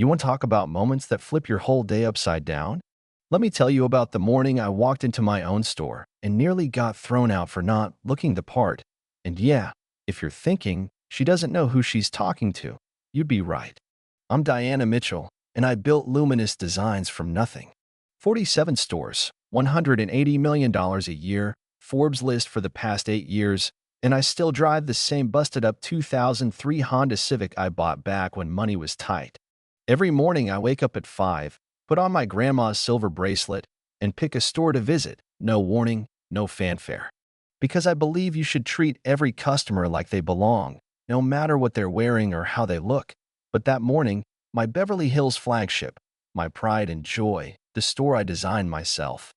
You want to talk about moments that flip your whole day upside down? Let me tell you about the morning I walked into my own store and nearly got thrown out for not looking the part. And yeah, if you're thinking she doesn't know who she's talking to, you'd be right. I'm Diana Mitchell, and I built luminous designs from nothing. 47 stores, $180 million a year, Forbes list for the past 8 years, and I still drive the same busted-up 2003 Honda Civic I bought back when money was tight. Every morning I wake up at 5, put on my grandma's silver bracelet, and pick a store to visit. No warning, no fanfare. Because I believe you should treat every customer like they belong, no matter what they're wearing or how they look. But that morning, my Beverly Hills flagship, my pride and joy, the store I designed myself,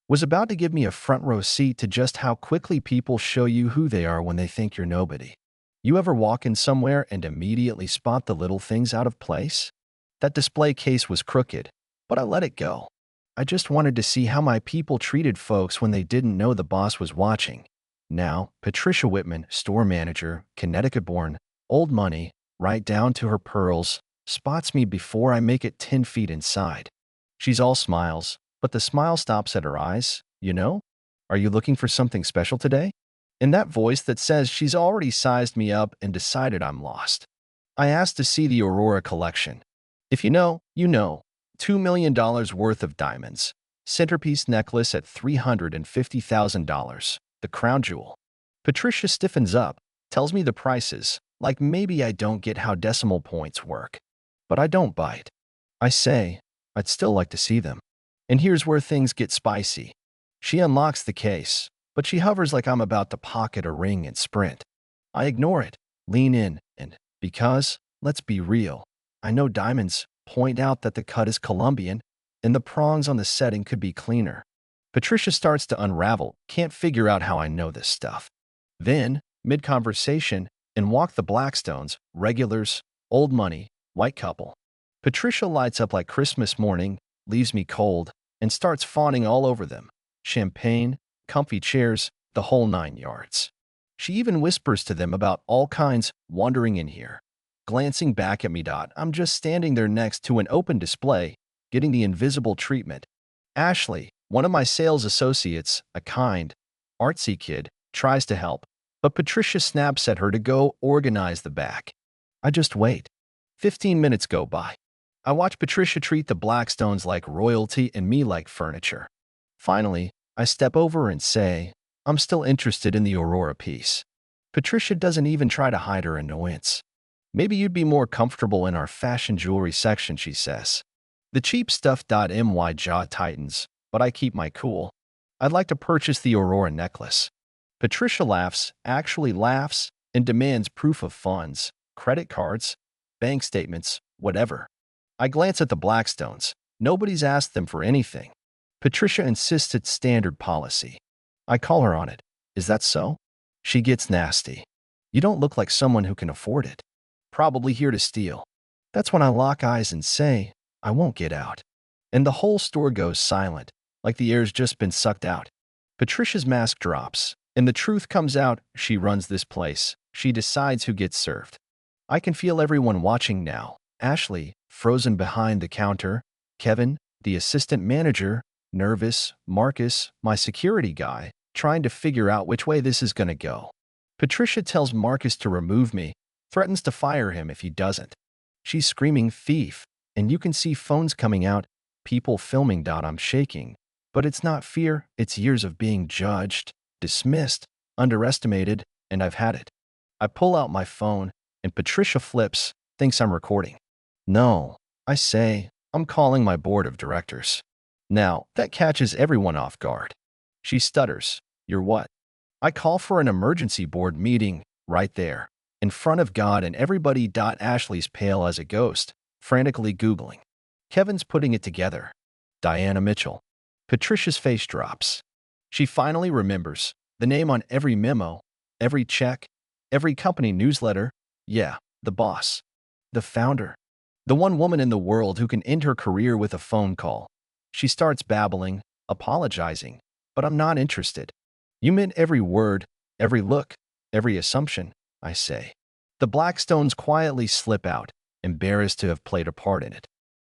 was about to give me a front row seat to just how quickly people show you who they are when they think you're nobody. You ever walk in somewhere and immediately spot the little things out of place? That display case was crooked, but I let it go. I just wanted to see how my people treated folks when they didn't know the boss was watching. Now, Patricia Whitman, store manager, Connecticut-born, old money, right down to her pearls, spots me before I make it 10 feet inside. She's all smiles, but the smile stops at her eyes. You know? Are you looking for something special today? In that voice that says she's already sized me up and decided I'm lost. I asked to see the Aurora collection. If you know, you know. $2 million worth of diamonds. Centerpiece necklace at $350,000. The crown jewel. Patricia stiffens up, tells me the prices, like maybe I don't get how decimal points work. But I don't bite. I say, I'd still like to see them. And here's where things get spicy. She unlocks the case, but she hovers like I'm about to pocket a ring and sprint. I ignore it, lean in, and because, let's be real, I know diamonds, point out that the cut is Colombian, and the prongs on the setting could be cleaner. Patricia starts to unravel, can't figure out how I know this stuff. Then, mid-conversation, and walk the Blackstones, regulars, old money, white couple. Patricia lights up like Christmas morning, leaves me cold, and starts fawning all over them. Champagne, comfy chairs, the whole 9 yards. She even whispers to them about all kinds wandering in here. Glancing back at me, I'm just standing there next to an open display, getting the invisible treatment. Ashley, one of my sales associates, a kind, artsy kid, tries to help, but Patricia snaps at her to go organize the back. I just wait. 15 minutes go by. I watch Patricia treat the Blackstones like royalty and me like furniture. Finally, I step over and say, I'm still interested in the Aurora piece. Patricia doesn't even try to hide her annoyance. Maybe you'd be more comfortable in our fashion jewelry section, she says. The cheap stuff. My jaw tightens, but I keep my cool. I'd like to purchase the Aurora necklace. Patricia laughs, actually laughs, and demands proof of funds, credit cards, bank statements, whatever. I glance at the Blackstones. Nobody's asked them for anything. Patricia insists it's standard policy. I call her on it. Is that so? She gets nasty. You don't look like someone who can afford it. Probably here to steal. That's when I lock eyes and say, I won't get out. And the whole store goes silent, like the air's just been sucked out. Patricia's mask drops, and the truth comes out. She runs this place. She decides who gets served. I can feel everyone watching now. Ashley, frozen behind the counter. Kevin, the assistant manager, nervous. Marcus, my security guy, trying to figure out which way this is going to go. Patricia tells Marcus to remove me, threatens to fire him if he doesn't. She's screaming thief, and you can see phones coming out, people filming. I'm shaking. But it's not fear, it's years of being judged, dismissed, underestimated, and I've had it. I pull out my phone, and Patricia flips, thinks I'm recording. No, I say, I'm calling my board of directors. Now, that catches everyone off guard. She stutters. You're what? I call for an emergency board meeting, right there, in front of God and everybody. Ashley's pale as a ghost, frantically Googling. Kevin's putting it together. Diana Mitchell. Patricia's face drops. She finally remembers the name on every memo, every check, every company newsletter. Yeah, the boss. The founder. The one woman in the world who can end her career with a phone call. She starts babbling, apologizing, but I'm not interested. You meant every word, every look, every assumption, I say. The Blackstones quietly slip out, embarrassed to have played a part in it.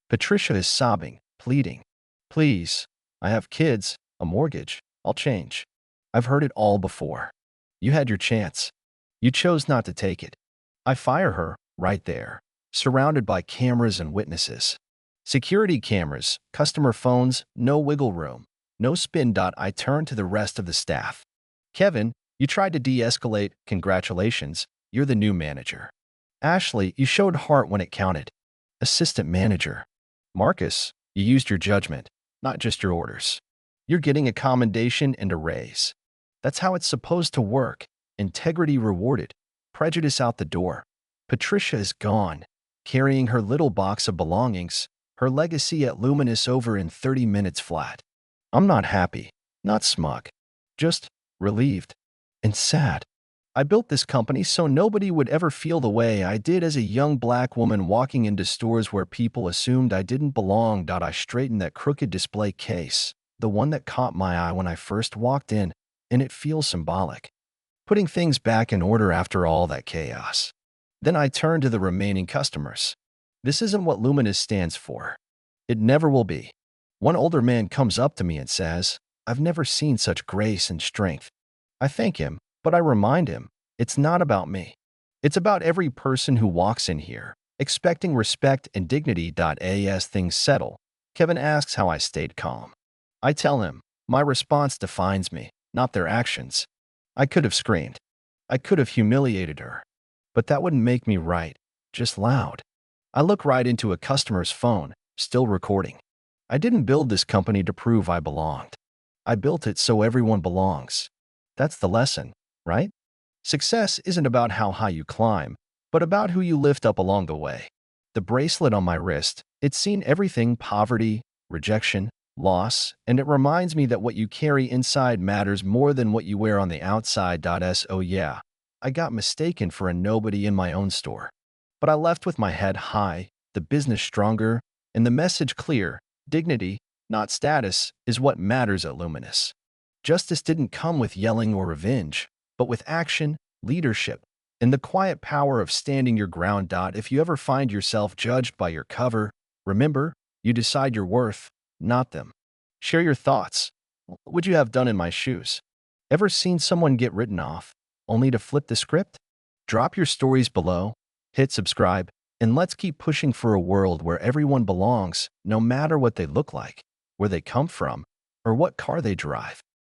Patricia is sobbing, pleading, "Please, I have kids, a mortgage, I'll change. I've heard it all before. You had your chance. You chose not to take it." I fire her right there, surrounded by cameras and witnesses. Security cameras, customer phones, no wiggle room, no spin. I turn to the rest of the staff. "Kevin, you tried to de-escalate. Congratulations, you're the new manager." "Ashley, you showed heart when it counted." "Assistant manager." "Marcus, you used your judgment, not just your orders. You're getting a commendation and a raise. That's how it's supposed to work. Integrity rewarded, prejudice out the door." Patricia is gone, carrying her little box of belongings, her legacy at Luminous over in 30 minutes flat. I'm not happy, not smug, just relieved and sad. I built this company so nobody would ever feel the way I did as a young black woman walking into stores where people assumed I didn't belong. I straightened that crooked display case, the one that caught my eye when I first walked in, and it feels symbolic. Putting things back in order after all that chaos. Then I turned to the remaining customers. This isn't what Luminous stands for. It never will be. One older man comes up to me and says, "I've never seen such grace and strength." I thank him, but I remind him, it's not about me. It's about every person who walks in here, expecting respect and dignity. As things settle, Kevin asks how I stayed calm. I tell him, my response defines me, not their actions. I could have screamed. I could have humiliated her. But that wouldn't make me right, just loud. I look right into a customer's phone, still recording. I didn't build this company to prove I belonged. I built it so everyone belongs. That's the lesson, right? Success isn't about how high you climb, but about who you lift up along the way. The bracelet on my wrist, it's seen everything: poverty, rejection, loss, and it reminds me that what you carry inside matters more than what you wear on the outside. So yeah, I got mistaken for a nobody in my own store. But I left with my head high, the business stronger, and the message clear: dignity, not status, is what matters at Luminous. Justice didn't come with yelling or revenge, but with action, leadership, and the quiet power of standing your ground. If you ever find yourself judged by your cover, remember, you decide your worth, not them. Share your thoughts. What would you have done in my shoes? Ever seen someone get written off, only to flip the script? Drop your stories below, hit subscribe, and let's keep pushing for a world where everyone belongs, no matter what they look like, where they come from, or what car they drive.